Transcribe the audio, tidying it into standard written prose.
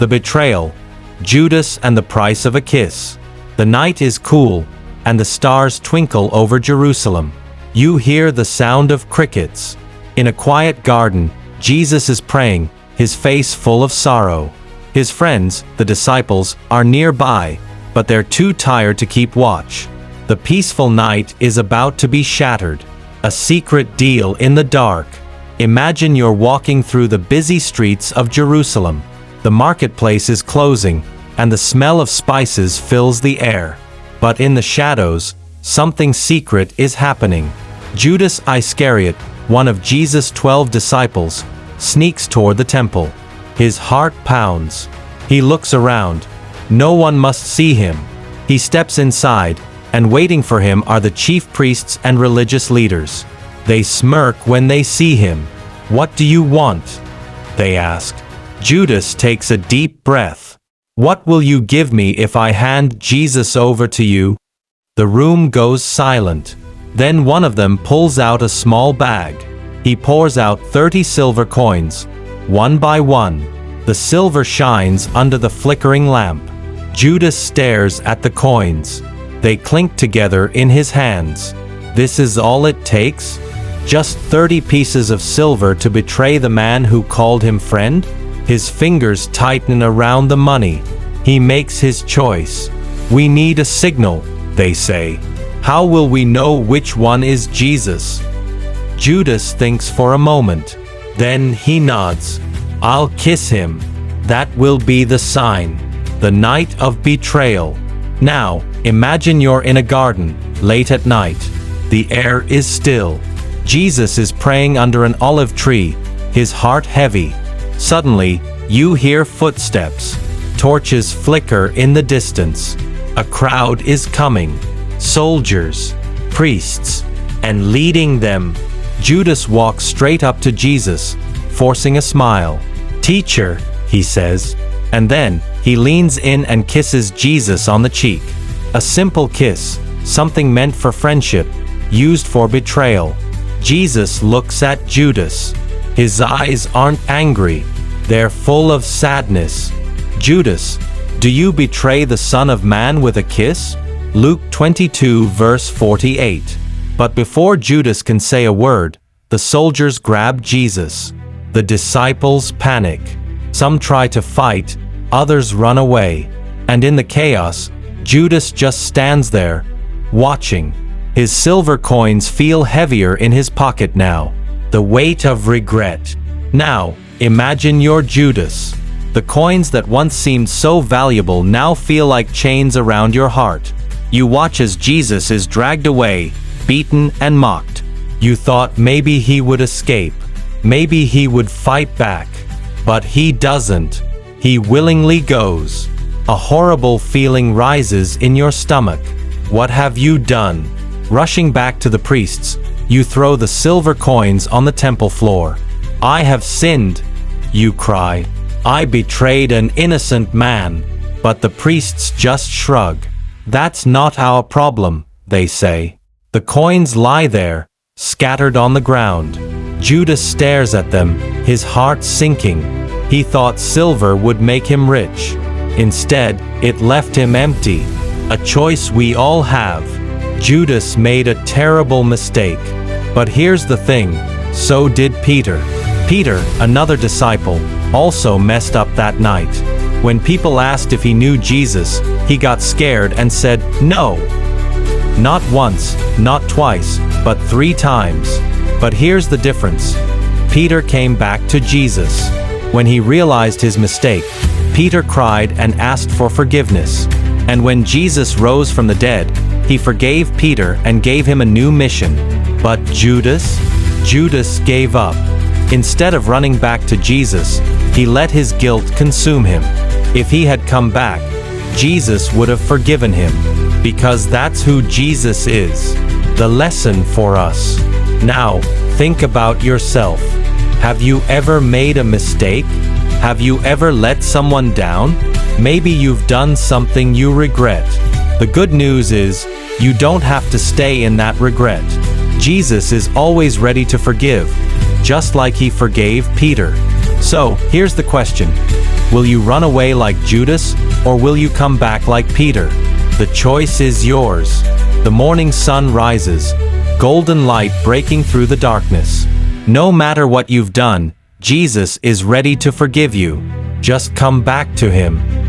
The betrayal, Judas and the price of a kiss. The night is cool, and the stars twinkle over Jerusalem. You hear the sound of crickets. In a quiet garden, Jesus is praying, his face full of sorrow. His friends, the disciples, are nearby, but they're too tired to keep watch. The peaceful night is about to be shattered. A secret deal in the dark. Imagine you're walking through the busy streets of Jerusalem. The marketplace is closing, and the smell of spices fills the air. But in the shadows, something secret is happening. Judas Iscariot, one of Jesus' 12 disciples, sneaks toward the temple. His heart pounds. He looks around. No one must see him. He steps inside, and waiting for him are the chief priests and religious leaders. They smirk when they see him. "What do you want?" they ask. Judas takes a deep breath. "What will you give me if I hand Jesus over to you?" The room goes silent. Then one of them pulls out a small bag. He pours out 30 silver coins. One by one, the silver shines under the flickering lamp. Judas stares at the coins. They clink together in his hands. This is all it takes? Just 30 pieces of silver to betray the man who called him friend? His fingers tighten around the money. He makes his choice. "We need a signal," they say. "How will we know which one is Jesus?" Judas thinks for a moment. Then he nods. "I'll kiss him. That will be the sign." The night of betrayal. Now, imagine you're in a garden, late at night. The air is still. Jesus is praying under an olive tree, his heart heavy. Suddenly, you hear footsteps. Torches flicker in the distance. A crowd is coming. Soldiers, priests, and leading them. Judas walks straight up to Jesus, forcing a smile. "Teacher," he says. And then, he leans in and kisses Jesus on the cheek. A simple kiss, something meant for friendship, used for betrayal. Jesus looks at Judas. His eyes aren't angry. They're full of sadness. "Judas, do you betray the Son of Man with a kiss?" Luke 22 verse 48. But before Judas can say a word, the soldiers grab Jesus. The disciples panic. Some try to fight, others run away. And in the chaos, Judas just stands there, watching. His silver coins feel heavier in his pocket now. The weight of regret. Now, imagine you're Judas. The coins that once seemed so valuable now feel like chains around your heart. You watch as Jesus is dragged away, beaten and mocked. You thought maybe he would escape. Maybe he would fight back. But he doesn't. He willingly goes. A horrible feeling rises in your stomach. What have you done? Rushing back to the priests, you throw the silver coins on the temple floor. "I have sinned," you cry. "I betrayed an innocent man." But the priests just shrug. "That's not our problem," they say. The coins lie there, scattered on the ground. Judas stares at them, his heart sinking. He thought silver would make him rich. Instead, it left him empty. A choice we all have. Judas made a terrible mistake. But here's the thing, so did Peter. Peter, another disciple, also messed up that night. When people asked if he knew Jesus, he got scared and said, "No." Not once, not twice, but 3 times. But here's the difference. Peter came back to Jesus. When he realized his mistake, Peter cried and asked for forgiveness. And when Jesus rose from the dead, he forgave Peter and gave him a new mission. But Judas? Judas gave up. Instead of running back to Jesus, he let his guilt consume him. If he had come back, Jesus would have forgiven him. Because that's who Jesus is. The lesson for us. Now, think about yourself. Have you ever made a mistake? Have you ever let someone down? Maybe you've done something you regret. The good news is, you don't have to stay in that regret. Jesus is always ready to forgive, just like he forgave Peter. So, here's the question. Will you run away like Judas, or will you come back like Peter? The choice is yours. The morning sun rises, golden light breaking through the darkness. No matter what you've done, Jesus is ready to forgive you. Just come back to him.